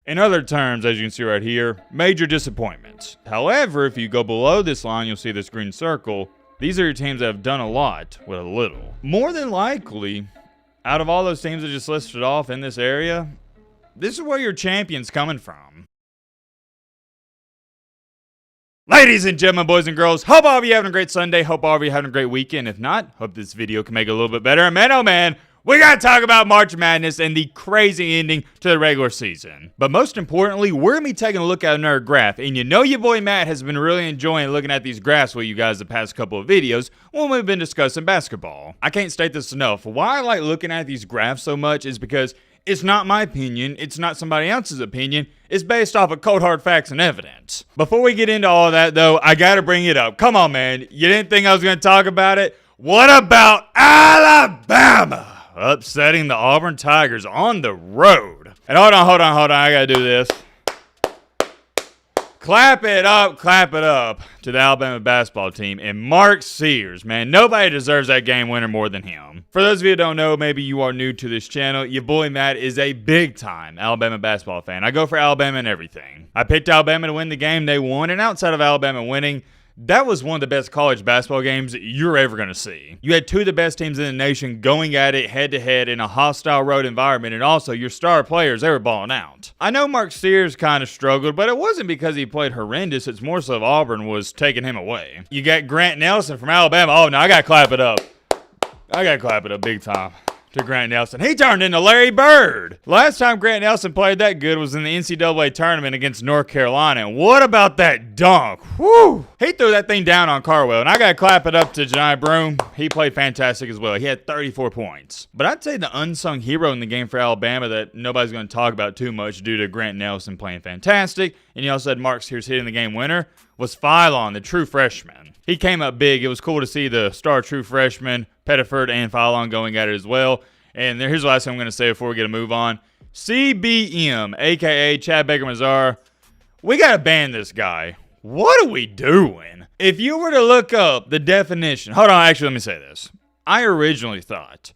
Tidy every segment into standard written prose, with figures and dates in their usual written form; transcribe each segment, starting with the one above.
In other terms, as you can see right here, major disappointments. However, if you go below this line, you'll see this green circle. These are your teams that have done a lot with a little. More than likely, out of all those teams that just listed off in this area, this is where your champion's coming from. Ladies and gentlemen, boys and girls, hope all of you having a great Sunday. Hope all of you having a great weekend. If not, hope this video can make it a little bit better. And man, oh man, we gotta talk about March Madness and the crazy ending to the regular season. But most importantly, we're gonna be taking a look at another graph. And you know your boy Matt has been really enjoying looking at these graphs with you guys the past couple of videos when we've been discussing basketball. I can't state this enough. Why I like looking at these graphs so much is because it's not my opinion, it's not somebody else's opinion, it's based off of cold hard facts and evidence. Before we get into all of that though, I gotta bring it up. Come on man, you didn't think I was gonna talk about it? What about Alabama upsetting the Auburn Tigers on the road? And hold on, I gotta do this. Clap it up to the Alabama basketball team and Mark Sears, man. Nobody deserves that game winner more than him. For those of you who don't know, maybe you are new to this channel, your boy Matt is a big-time Alabama basketball fan. I go for Alabama and everything. I picked Alabama to win the game, they won, and outside of Alabama winning, that was one of the best college basketball games you're ever going to see. You had two of the best teams in the nation going at it head-to-head in a hostile road environment, and also your star players, they were balling out. I know Mark Sears kind of struggled, but it wasn't because he played horrendous. It's more so Auburn was taking him away. You got Grant Nelson from Alabama. Oh, no, I got to clap it up. I got to clap it up big time to Grant Nelson. He turned into Larry Bird. Last time Grant Nelson played that good was in the NCAA tournament against North Carolina. And what about that dunk? Whew! He threw that thing down on Carwell. And I got to clap it up to Johni Broome. He played fantastic as well. He had 34 points. But I'd say the unsung hero in the game for Alabama that nobody's going to talk about too much due to Grant Nelson playing fantastic, and you also had Mark Sears hitting the game winner, was Philon, the true freshman. He came up big. It was cool to see the star true freshman, Pettiford and Philon going at it as well. And here's the last thing I'm going to say before we get a move on. CBM, a.k.a. Chad Baker-Mazar, we got to ban this guy. What are we doing? If you were to look up the definition, hold on, actually, let me say this. I originally thought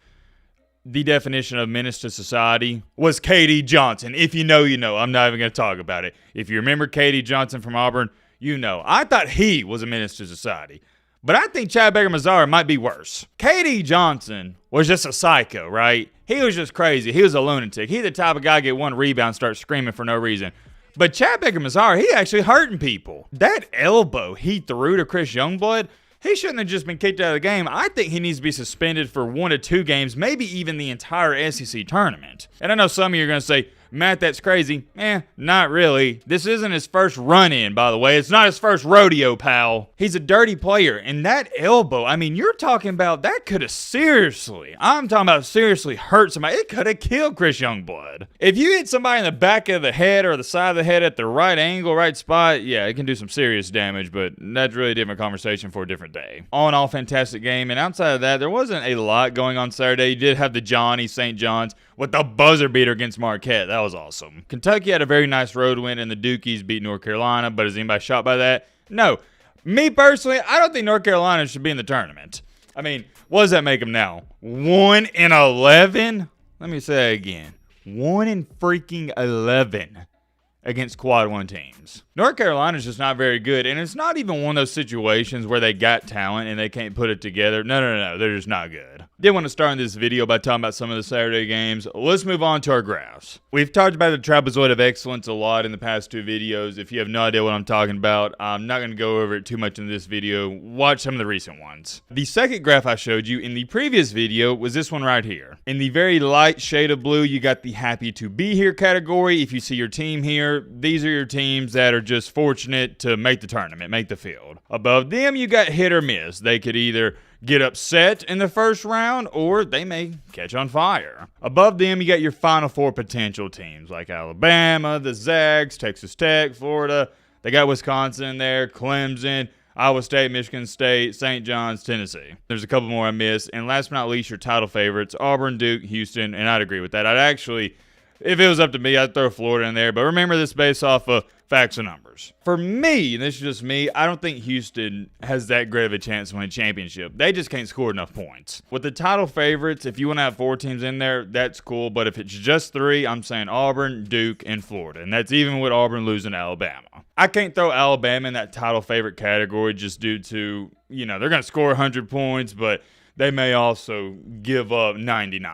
the definition of menace to society was KD Johnson. If you know, you know. I'm not even going to talk about it. If you remember KD Johnson from Auburn, you know. I thought he was a menace to society. But I think Chad Baker-Mazar might be worse. KD Johnson was just a psycho, right? He was just crazy. He was a lunatic. He's the type of guy get one rebound and start screaming for no reason. But Chad Baker-Mazar, he actually hurting people. That elbow he threw to Chris Youngblood, he shouldn't have just been kicked out of the game. I think he needs to be suspended for 1 to 2 games, maybe even the entire SEC tournament. And I know some of you are going to say, Matt, that's crazy. Not really. This isn't his first run-in, by the way. It's not his first rodeo, pal. He's a dirty player. And that elbow, I mean, you're talking about that could have seriously hurt somebody. It could have killed Chris Youngblood. If you hit somebody in the back of the head or the side of the head at the right angle, right spot, yeah, it can do some serious damage, but that's really a different conversation for a different day. All in all, fantastic game. And outside of that, there wasn't a lot going on Saturday. You did have the Johnny St. John's with the buzzer beater against Marquette. That was awesome. Kentucky had a very nice road win, and the Dukies beat North Carolina, but is anybody shocked by that? No. Me personally, I don't think North Carolina should be in the tournament. I mean, what does that make them now? 1-11? Let me say that again. 1-11 against quad 1 teams. North Carolina's just not very good, and it's not even one of those situations where they got talent and they can't put it together. No, they're just not good. Did want to start this video by talking about some of the Saturday games. Let's move on to our graphs. We've talked about the trapezoid of excellence a lot in the past 2 videos. If you have no idea what I'm talking about, I'm not going to go over it too much in this video. Watch some of the recent ones. The second graph I showed you in the previous video was this one right here. In the very light shade of blue, you got the happy to be here category. If you see your team here, these are your teams that are just fortunate to make the tournament, make the field. Above them, you got hit or miss. They could either get upset in the first round, or they may catch on fire. Above them, you got your Final Four potential teams like Alabama, the Zags, Texas Tech, Florida. They got Wisconsin in there, Clemson, Iowa State, Michigan State, St. John's, Tennessee. There's a couple more I missed. And last but not least, your title favorites, Auburn, Duke, Houston, and I'd agree with that. I'd actually, if it was up to me, I'd throw Florida in there. But remember, this based off of Facts and numbers. For me, and this is just me, I don't think Houston has that great of a chance to win a championship. They just can't score enough points. With the title favorites, if you want to have 4 teams in there, that's cool. But if it's just 3, I'm saying Auburn, Duke, and Florida. And that's even with Auburn losing to Alabama. I can't throw Alabama in that title favorite category just due to, they're going to score 100 points, but they may also give up 99.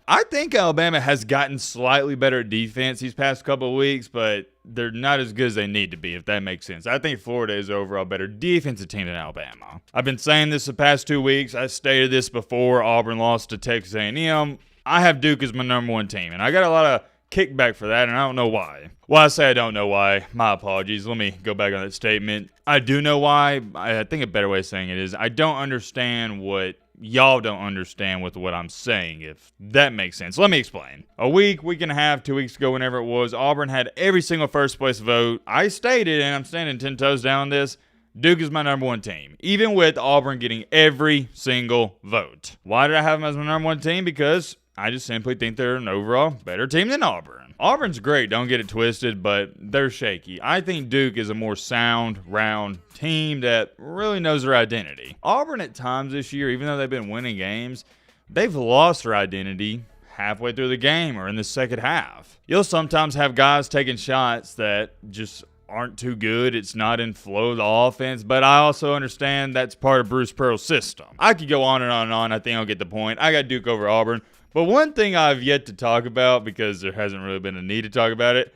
I think Alabama has gotten slightly better at defense these past couple of weeks, but they're not as good as they need to be, if that makes sense. I think Florida is overall better defensive team than Alabama. I've been saying this the past 2 weeks. I stated this before Auburn lost to Texas A&M. I have Duke as my number 1 team, and I got a lot of kickback for that, and I don't know why. Well, I say I don't know why. My apologies. Let me go back on that statement. I do know why. I think a better way of saying it is I don't understand what y'all don't understand with what I'm saying, if that makes sense. Let me explain. A week and a half, 2 weeks ago, whenever it was, Auburn had every single first place vote. I stated, and I'm standing 10 toes down on this, Duke is my number 1 team, even with Auburn getting every single vote. Why did I have them as my number 1 team? Because I just simply think they're an overall better team than Auburn. Auburn's great, don't get it twisted, but they're shaky. I think Duke is a more sound, round team that really knows their identity. Auburn at times this year, even though they've been winning games, they've lost their identity halfway through the game or in the second half. You'll sometimes have guys taking shots that just aren't too good. It's not in flow of the offense, but I also understand that's part of Bruce Pearl's system. I could go on and on and on. I think I'll get the point. I got Duke over Auburn. But one thing I've yet to talk about, because there hasn't really been a need to talk about it,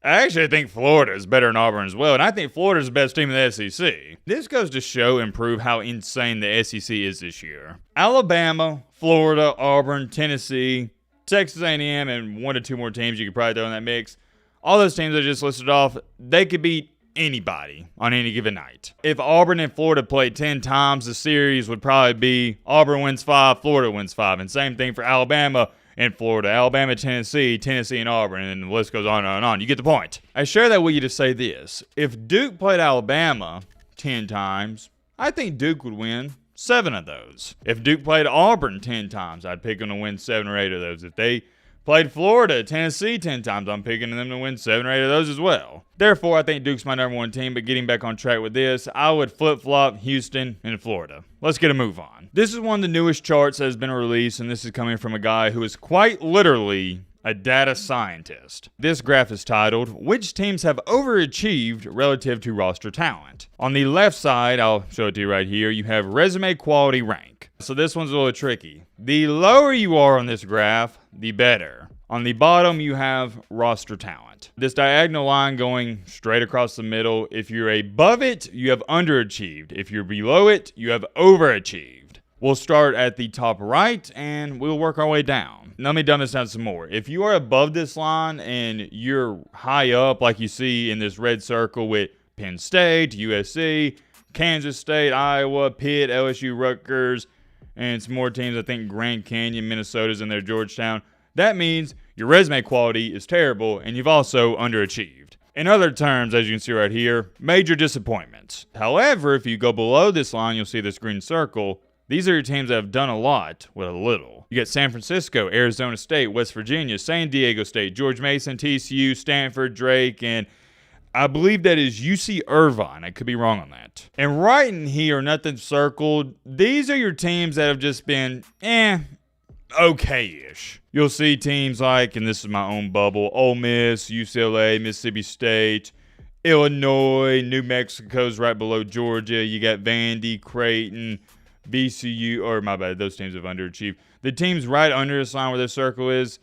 I actually think Florida is better than Auburn as well, and I think Florida's the best team in the SEC. This goes to show and prove how insane the SEC is this year. Alabama, Florida, Auburn, Tennessee, Texas A&M, and 1 to 2 more teams you could probably throw in that mix. All those teams I just listed off, they could beat anybody on any given night. If Auburn and Florida played 10 times, the series would probably be Auburn wins 5, Florida wins 5. And same thing for Alabama and Florida, Alabama, Tennessee, Tennessee and Auburn, and the list goes on and on and on. You get the point. I share that with you to say this. If Duke played Alabama 10 times, I think Duke would win 7 of those. If Duke played Auburn 10 times, I'd pick them to win 7 or 8 of those. If they played Florida, Tennessee 10 times, I'm picking them to win 7 or 8 of those as well. Therefore, I think Duke's my number 1 team, but getting back on track with this, I would flip-flop Houston and Florida. Let's get a move on. This is one of the newest charts that has been released, and this is coming from a guy who is quite literally a data scientist. This graph is titled, Which Teams Have Overachieved Relative to Roster Talent? On the left side, I'll show it to you right here, you have resume quality rank. So this one's a little tricky. The lower you are on this graph, the better. On the bottom, you have roster talent. This diagonal line going straight across the middle. If you're above it, you have underachieved. If you're below it, you have overachieved. We'll start at the top right, and we'll work our way down. Let me dumb this down some more. If you are above this line and you're high up, like you see in this red circle with Penn State, USC, Kansas State, Iowa, Pitt, LSU, Rutgers, and some more teams, I think Grand Canyon, Minnesota's in there, Georgetown. That means your resume quality is terrible and you've also underachieved. In other terms, as you can see right here, major disappointments. However, if you go below this line, you'll see this green circle. These are your teams that have done a lot with a little. You got San Francisco, Arizona State, West Virginia, San Diego State, George Mason, TCU, Stanford, Drake, and I believe that is UC Irvine. I could be wrong on that. And right in here, nothing circled. These are your teams that have just been, okay-ish. You'll see teams like, and this is my own bubble, Ole Miss, UCLA, Mississippi State, Illinois, New Mexico's right below Georgia. You got Vandy, Creighton, BCU, or my bad, those teams have underachieved. The teams right under this line where this circle is,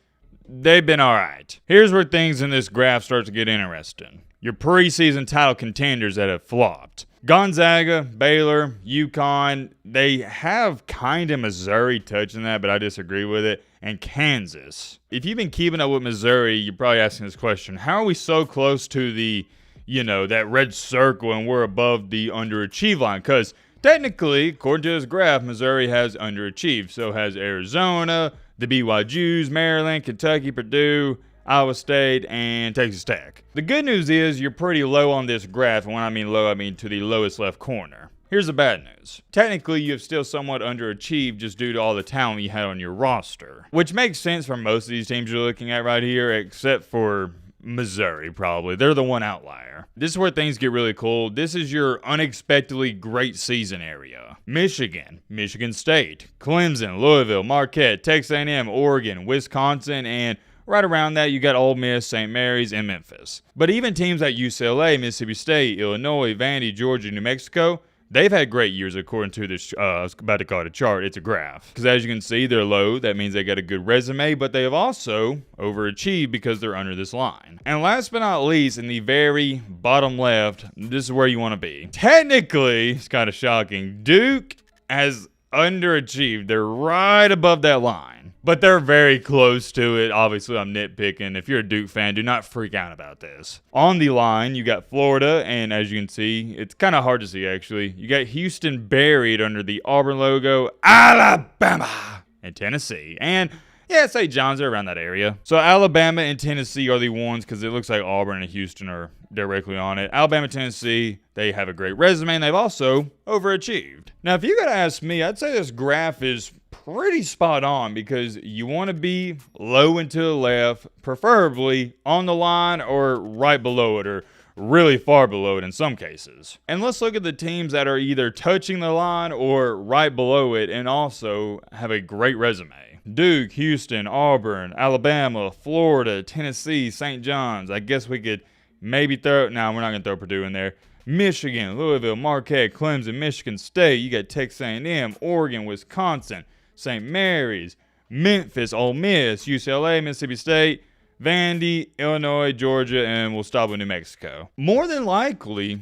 they've been all right. Here's where things in this graph start to get interesting. Your preseason title contenders that have flopped. Gonzaga, Baylor, UConn, they have kind of Missouri touching that, but I disagree with it. And Kansas. If you've been keeping up with Missouri, you're probably asking this question. How are we so close to the, that red circle and we're above the underachieve line? Because technically, according to this graph, Missouri has underachieved. So has Arizona, the BYUs, Maryland, Kentucky, Purdue, Iowa State, and Texas Tech. The good news is you're pretty low on this graph, and when I mean low, I mean to the lowest left corner. Here's the bad news. Technically, you have still somewhat underachieved just due to all the talent you had on your roster, which makes sense for most of these teams you're looking at right here, except for Missouri, probably. They're the one outlier. This is where things get really cool. This is your unexpectedly great season area. Michigan, Michigan State, Clemson, Louisville, Marquette, Texas A&M, Oregon, Wisconsin, and right around that, you got Ole Miss, St. Mary's, and Memphis. But even teams like UCLA, Mississippi State, Illinois, Vandy, Georgia, New Mexico, they've had great years according to this, I was about to call it a chart, it's a graph. Because as you can see, they're low, that means they got a good resume, but they have also overachieved because they're under this line. And last but not least, in the very bottom left, this is where you want to be. Technically, it's kind of shocking, Duke has underachieved. They're right above that line. But they're very close to it. Obviously, I'm nitpicking. If you're a Duke fan, do not freak out about this. On the line, you got Florida, and as you can see, it's kind of hard to see, actually. You got Houston buried under the Auburn logo, Alabama, and Tennessee. And yeah, St. John's are around that area. So Alabama and Tennessee are the ones, because it looks like Auburn and Houston are directly on it. Alabama, Tennessee, they have a great resume, and they've also overachieved. Now, if you gotta ask me, I'd say this graph is pretty spot on because you want to be low and to the left, preferably on the line or right below it or really far below it in some cases. And let's look at the teams that are either touching the line or right below it and also have a great resume. Duke, Houston, Auburn, Alabama, Florida, Tennessee, St. John's. I guess we could maybe throw, we're not going to throw Purdue in there. Michigan, Louisville, Marquette, Clemson, Michigan State. You got Texas A&M, Oregon, Wisconsin, St. Mary's, Memphis, Ole Miss, UCLA, Mississippi State, Vandy, Illinois, Georgia, and we'll stop with New Mexico. More than likely,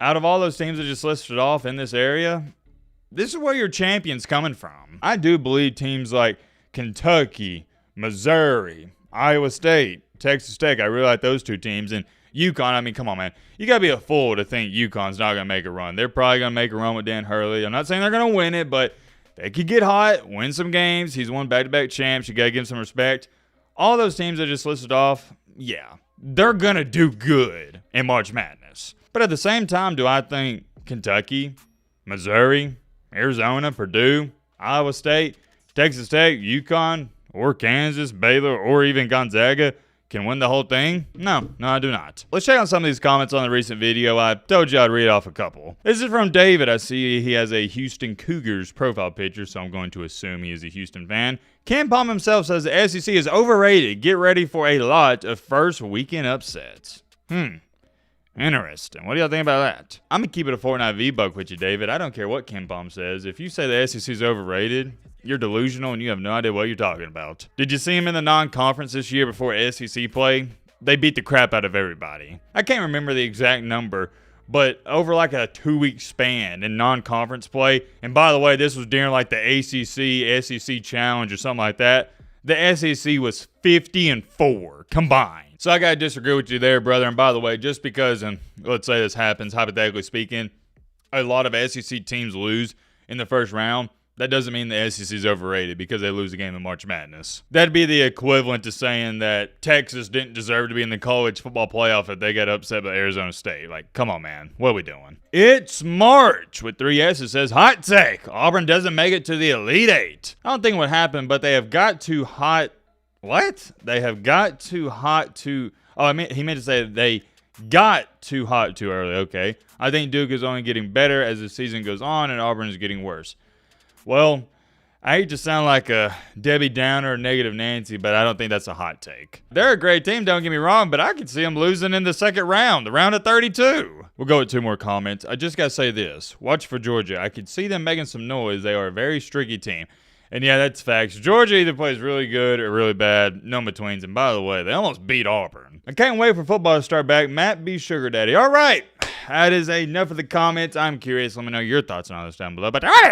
out of all those teams I just listed off in this area, this is where your champion's coming from. I do believe teams like Kentucky, Missouri, Iowa State, Texas Tech, I really like those two teams, and UConn, I mean, come on, man. You got to be a fool to think UConn's not going to make a run. They're probably going to make a run with Dan Hurley. I'm not saying they're going to win it, but they could get hot, win some games. He's won back-to-back champs. You got to give him some respect. All those teams I just listed off, yeah, they're going to do good in March Madness. But at the same time, do I think Kentucky, Missouri, Arizona, Purdue, Iowa State, Texas Tech, UConn, or Kansas, Baylor, or even Gonzaga can win the whole thing? No, I do not. Let's check out some of these comments on the recent video. I told you I'd read off a couple. This is from David. I see he has a Houston Cougars profile picture, so I'm going to assume he is a Houston fan. Ken Palm himself says the SEC is overrated. Get ready for a lot of first weekend upsets. Interesting. What do y'all think about that? I'm going to keep it a Fortnite V-Buck with you, David. I don't care what Ken Palm says. If you say the SEC is overrated, you're delusional and you have no idea what you're talking about. Did you see him in the non-conference this year before SEC play? They beat the crap out of everybody. I can't remember the exact number, but over like a 2-week span in non-conference play, and by the way, this was during like the ACC, SEC Challenge or something like that, the SEC was 50-4 combined. So I got to disagree with you there, brother. And by the way, just because, and let's say this happens, hypothetically speaking, a lot of SEC teams lose in the first round, that doesn't mean the SEC is overrated because they lose a game in March Madness. That'd be the equivalent to saying that Texas didn't deserve to be in the college football playoff if they got upset by Arizona State. Like, come on, man. What are we doing? It's March with 3 S's. It says, hot take. Auburn doesn't make it to the Elite Eight. I don't think what happened, but they have got too hot. What? They have got too hot too. Oh, he meant to say they got too hot too early. Okay. I think Duke is only getting better as the season goes on and Auburn is getting worse. Well, I hate to sound like a Debbie Downer or Negative Nancy, but I don't think that's a hot take. They're a great team, don't get me wrong, but I could see them losing in the second round, the round of 32. We'll go with 2 more comments. I just got to say this. Watch for Georgia. I could see them making some noise. They are a very streaky team. And yeah, that's facts. Georgia either plays really good or really bad. No in-betweens. And by the way, they almost beat Auburn. I can't wait for football to start back. Matt B. Sugar Daddy. All right. That is enough of the comments. I'm curious. Let me know your thoughts on all this down below. But all right.